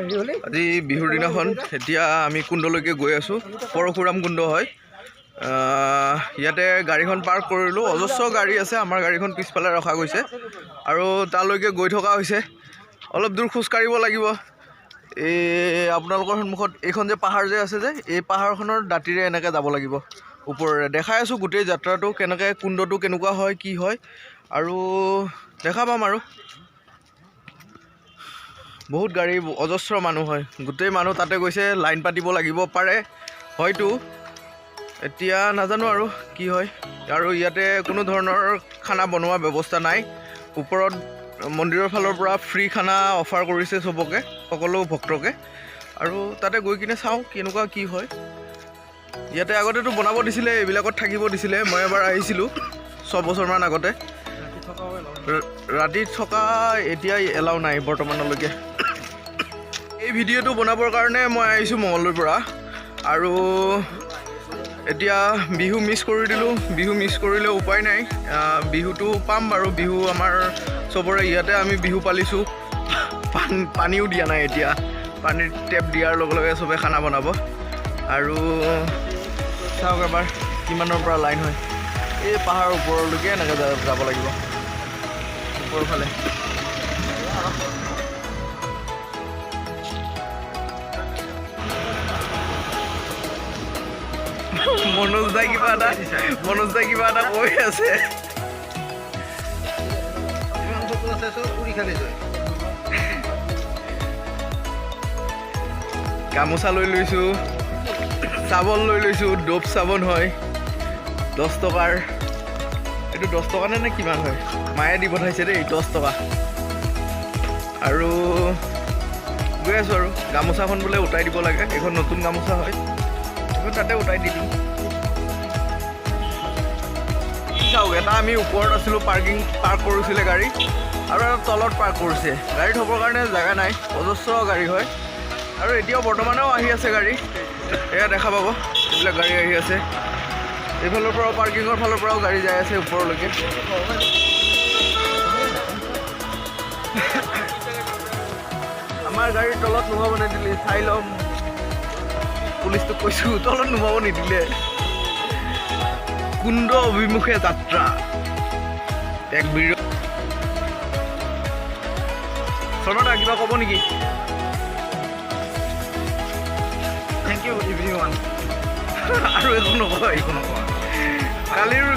আজি বিহুৰ দিনাখন এতিয়া আমি কুণ্ডলৈকে গৈ আছোঁ। পৰশুৰাম কুণ্ড হয়। ইয়াতে গাড়ীখন পাৰ্ক কৰিলোঁ। অজস্ৰ গাড়ী আছে, আমাৰ গাড়ীখন পিছফালে ৰখা গৈছে আৰু তালৈকে গৈ থকা হৈছে। অলপ দূৰ খোজকাঢ়িব লাগিব। এই আপোনালোকৰ সন্মুখত এইখন যে পাহাৰ যে আছে যে, এই পাহাৰখনৰ দাঁতিৰে এনেকৈ যাব লাগিব ওপৰেৰে। দেখাই আছোঁ গোটেই যাত্ৰাটো কেনেকৈ, কুণ্ডটো কেনেকুৱা হয়, কি হয় আৰু দেখা পাম আৰু। বহুত গাড়ী, অজস্ৰ মানুহ হয়, গোটেই মানুহ তাতে গৈছে। লাইন পাতিব লাগিব পাৰে হয়তো, এতিয়া নাজানো আৰু কি হয়। আৰু ইয়াতে কোনো ধৰণৰ খানা বনোৱা ব্যৱস্থা নাই। ওপৰত মন্দিৰৰ ফালৰ পৰা ফ্ৰী খানা অফাৰ কৰিছে চবকে, সকলো ভক্তকে। আৰু তাতে গৈ কিনে চাওঁ কেনেকুৱা কি হয়। ইয়াতে আগতেতো বনাব দিছিলে, এইবিলাকত থাকিব দিছিলে। মই এবাৰ আহিছিলোঁ 6 বছৰমান আগতে। ৰাতি থকা এতিয়া এলাও নাই বৰ্তমানলৈকে। এই ভিডিঅ'টো বনাবৰ কাৰণে মই আহিছোঁ মঙলদৈৰ পৰা। আৰু এতিয়া বিহু মিছ কৰি দিলোঁ। বিহু মিছ কৰিলে উপায় নাই, বিহুটো পাম বাৰু। বিহু আমাৰ চবৰে ইয়াতে আমি বিহু পালিছোঁ। পানীও দিয়া নাই এতিয়া, পানীৰ টেপ দিয়াৰ লগে লগে চবে খানা বনাব। আৰু চাওক এবাৰ কিমানৰ পৰা লাইন হয়। এই পাহাৰৰ ওপৰলৈকে এনেকৈ যাব লাগিব, ওপৰৰ ফালে। মনোজ দাই কিবা এটা কৈ আছে। গামোচা লৈ লৈছোঁ, চাবোন লৈ লৈছোঁ। ডোপ চাবোন হয় 10 টকাৰ। এইটো 10 টকা নে কিমান হয়? মায়ে দি পঠাইছে দেই, 10 টকা। আৰু গৈ আছোঁ আৰু। গামোচাখন বোলে উঠাই দিব লাগে, এইখন নতুন গামোচা হয়, এইখন তাতে উঠাই দি দিম। চাওক, এটা আমি ওপৰত আছিলোঁ, পাৰ্ক কৰিছিলে গাড়ী, আৰু এটা তলত পাৰ্ক কৰিছে। গাড়ী থ'বৰ কাৰণে জেগা নাই, অজস্ৰ গাড়ী হয়। আৰু এতিয়াও বৰ্তমানেও আহি আছে গাড়ী, এয়া দেখা পাব এইবিলাক গাড়ী আহি আছে। এইফালৰ পৰাও, পাৰ্কিঙৰ ফালৰ পৰাও গাড়ী যাই আছে ওপৰলৈকে। আমাৰ গাড়ীৰ তলত নোহোৱাব নিদিলে, চাই ল'ম। পুলিচটোক কৈছোঁ, তলত নোহোৱাব নিদিলে। কুণ্ড অভিমুখে যাত্ৰা এক বিৰ। চনদা কিবা ক'ব নেকি? Thank you everyone. আৰু একো নকয়,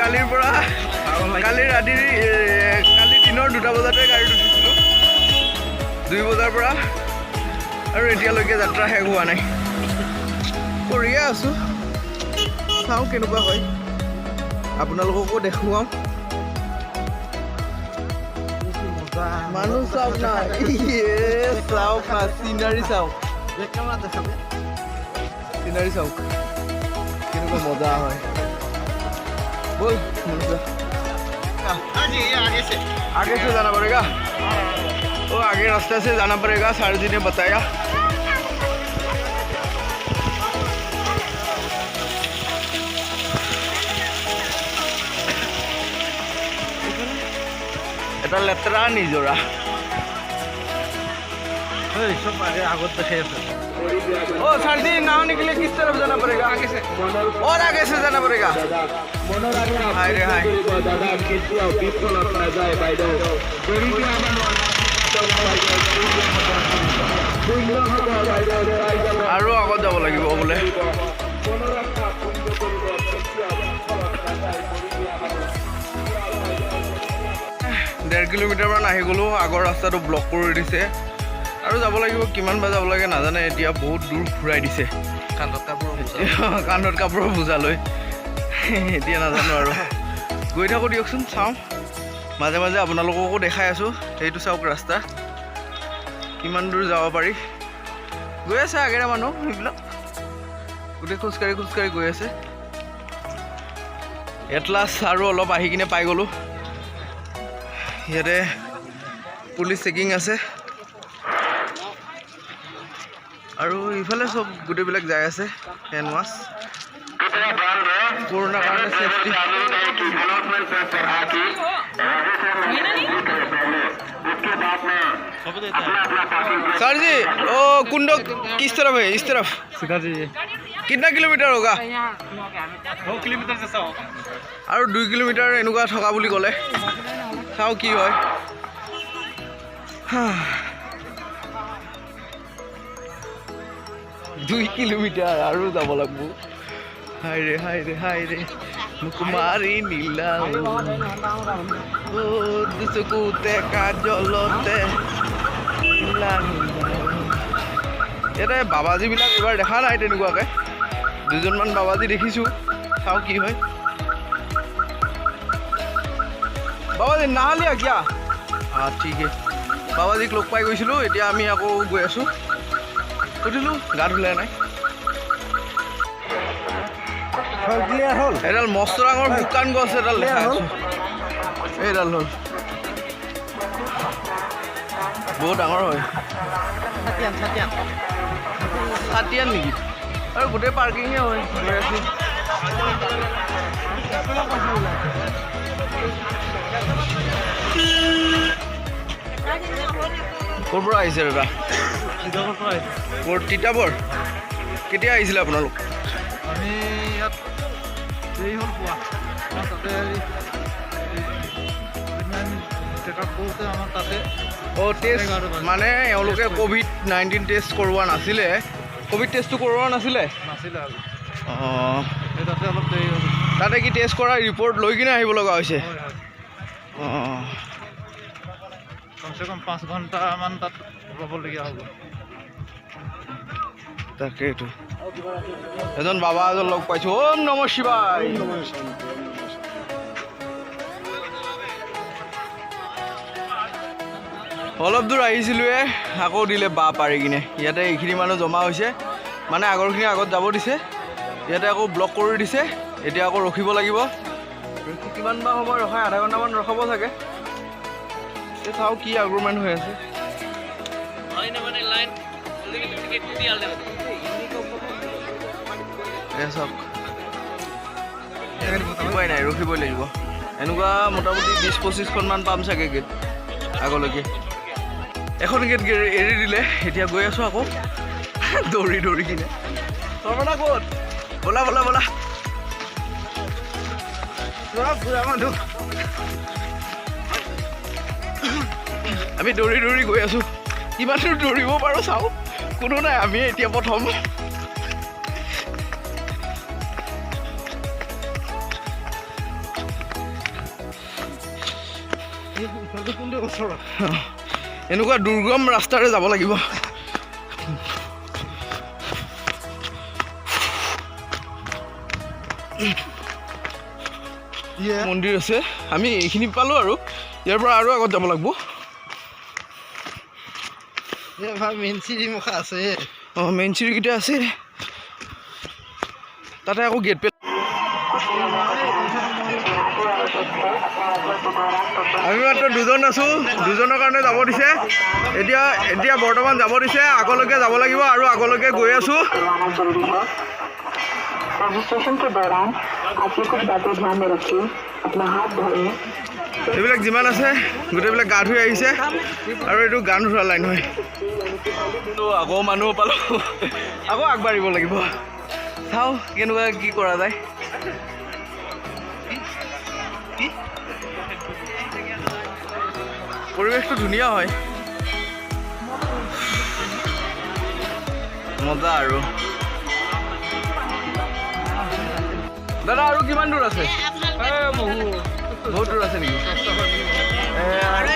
কালিৰ পৰা কালি দিনৰ 2টা বজাতে গাড়ীত উঠিছিলোঁ, 2 বজাৰ পৰা, আৰু এতিয়ালৈকে যাত্ৰা শেষ হোৱা নাই। কৰিয়ে আছোঁ, চাওঁ কেনেকুৱা হয়, আপোনালোককো দেখুৱাওঁ। মানুহ চাওক না, চাওক না, চিনাৰী চাওক, চিনাৰী চাওক কেনেকুৱা মজা হয়। बोल आगे से जाना पड़ेगा, वो आगे रास्ते से जाना पड़ेगा, सर जी ने बताया। এটা লেতেৰা নিজৰা। सब आगे आगत देखे। ओ सर जी, नाव निकले किस तरफ जाना पड़ेगा? आगे से और आगे से जाना पड़ेगा। हाय रे हाय। আৰু আগত যাব লাগিব বোলে। 1.5 কিলোমিটাৰমান আহি গ'লোঁ। আগৰ ৰাস্তাটো ব্লক কৰি দিছে আৰু যাব লাগিব। কিমান বা যাব লাগে নাজানে, এতিয়া বহুত দূৰ ঘূৰাই দিছে কান্ধত কাপোৰৰ বোজা লৈ। এতিয়া নাজানো আৰু, গৈ থাকোঁ দিয়কচোন, চাওঁ। মাজে মাজে আপোনালোককো দেখাই আছোঁ। সেইটো চাওক ৰাস্তা, কিমান দূৰ যাব পাৰি। গৈ আছে আগেৰে মানুহ, সেইবিলাক গোটেই খোজকাঢ়ি গৈ আছে। এটলাছ আৰু অলপ আহি কিনে পাই গ'লোঁ। ইয়াতে পুলিচ চেকিং আছে, আৰু ইফালে চব গোটেইবিলাক যাই আছে। হেণ্ড ৱাছ, কৰোণাৰ কাৰণে সেফটি। सर जी ओ कुंड किस तरफ है? इस तरफ सीधा जी कितना किलोमीटर होगा? 2 किलोमीटर जैसा होगा और 2 किलोमीटर एनुका थका बुली कले चाओ कि হয় 2 किलोमीटर और যাব লাগবো हाय रे मुकुमारी नीला ओ दुसकुते काजलते नीला এটা বাবাজি বিলাক এবাৰ দেখা নাই তেনেকুৱাকে দুজনমান বাবাজি দেখিছো চাও কি হয় বাবাজি নাহালিয়া কিয়া ঠিক আছে বাবাজিক লগ পাই গৈছিলো এতিয়া আমি আকৌ গৈ আছো সুধিলো গা ধুলে নাই এডাল মস্ত ডাঙৰ শুকান গছ এডাল দেখা আছো এইডাল হ'ল বহুত ডাঙৰ হয় ছাতিয়ান নেকি আৰু গোটেই পাৰ্কিঙে হয় গৈ আছো ক'ৰ পৰা আহিছে দাদা? তিতাবৰ কেতিয়া আহিছিলে আপোনালোক? আমি ইয়াত দেৰি হ'ল পোৱা তাতে চেকআপ কৰোঁতে আমাৰ তাতে টেষ্ট মানে এওঁলোকে COVID-19 টেষ্ট কৰোৱা নাছিলে কোভিড টেষ্টটো কৰোৱা নাছিলে আৰু অঁ তাতে অলপ দেৰি হ'ল তাতে কি টেষ্ট কৰা ৰিপৰ্ট লৈ কিনে আহিব লগা হৈছে অঁ কমচে কম 5 ঘণ্টামান তাত ৰ'বলগীয়া হ'ব তাকেইতো এজন বাবা এজন লগ পাইছোঁ ওম নম শিৱায় অলপ দূৰ আহিছিলোঁৱে আকৌ দিলে বা পাৰি কিনে ইয়াতে এইখিনি মানুহ জমা হৈছে মানে আগৰখিনি আগত যাব দিছে ইয়াতে আকৌ ব্লক কৰি দিছে এতিয়া আকৌ ৰখিব লাগিব কিমান বা সময় ৰখাই আধা ঘণ্টামান ৰখাব চাগে চাওঁ কি আৰ্গুমেণ্ট হৈ আছে চাওক উপায় নাই ৰখিবই লাগিব এনেকুৱা মোটামুটি 20-25খনমান পাম চাগে গেট আগলৈকে এখন গেট এৰি দিলে এতিয়া গৈ আছোঁ আকৌ দৌৰি কিনে সৰ্বনা ক'ত বলা আমি দৌৰি গৈ আছোঁ কিমান দূৰ দৌৰিব পাৰোঁ চাওঁ কোনো নাই আমি এতিয়া প্ৰথম এনেকুৱা দুৰ্গম ৰাস্তাৰে যাব লাগিব মন্দিৰ আছে আমি এইখিনি পালোঁ আৰু ইয়াৰ পৰা আৰু আগত যাব লাগিব মেইন চিৰি মুখা আছে অঁ মেইন চিৰিকেইটা আছে তাতে আকৌ গেট আমি মাত্ৰ দুজন আছোঁ দুজনৰ কাৰণে যাব দিছে এতিয়া বৰ্তমান যাব দিছে আগলৈকে যাব লাগিব আৰু আগলৈকে গৈ আছোঁ এইবিলাক যিমান আছে গোটেইবিলাক গা ধুই আহিছে আৰু এইটো গা ধোৱা লাইন হয় আকৌ মানুহ পালোঁ আকৌ আগবাঢ়িব লাগিব চাওঁ কেনেকুৱা কি কৰা যায় পৰিৱেশটো ধুনীয়া হয় মজা আৰু দাদা আৰু কিমান দূৰ আছে বহুত দূৰ আছে নেকি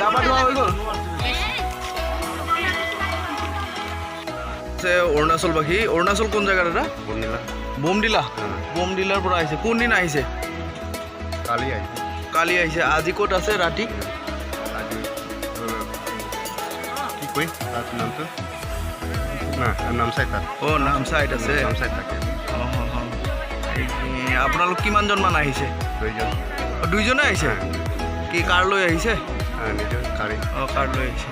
গা পা ধোৱা হৈ গ'ল অৰুণাচলবাসী অৰুণাচল কোন জেগা দাদা বোমডিলাৰ পৰা আহিছে কোনদিন আহিছে কালি আহিছে আজি ক'ত আছে ৰাতি নামচাইত আছে আপোনালোক কিমানজনমান আহিছে দুইজনে আহিছে কি কাৰ লৈ আহিছে কাৰ লৈ আহিছে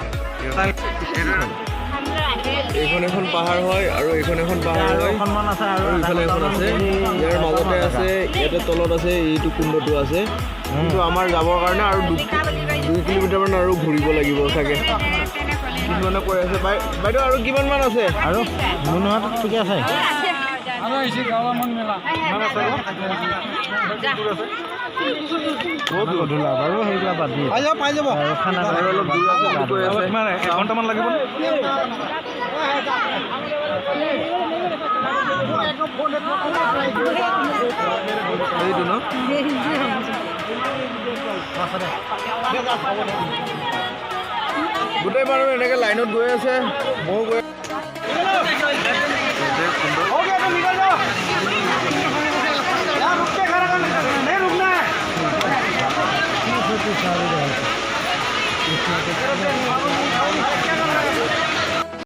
এইখন এখন পাহাৰ হয় আৰু এইখন এখন পাহাৰ হয় আৰু ইফালে এখন আছে ইয়াৰ মাজতে আছে ইয়াতে তলত আছে এইটো কুণ্ডটো আছে কিন্তু আমাৰ যাবৰ কাৰণে আৰু 2 কিলোমিটাৰমান আৰু ঘূৰিব লাগিব চাগে কিছুমানে কৈ আছে বাইদেউ আৰু কিমানমান আছে আৰু মুনুহাত ঠিকে আছে বহুত গধূলা বাৰু সেইবিলাক বাদ দি পাই যাব খানা আৰু অলপ দূৰ আছে বুলি কৈ আছে এঘণ্টামান লাগিব এইটো ন গোটেই মানুহ এনেকৈ লাইনত গৈ আছে ময়ো গৈ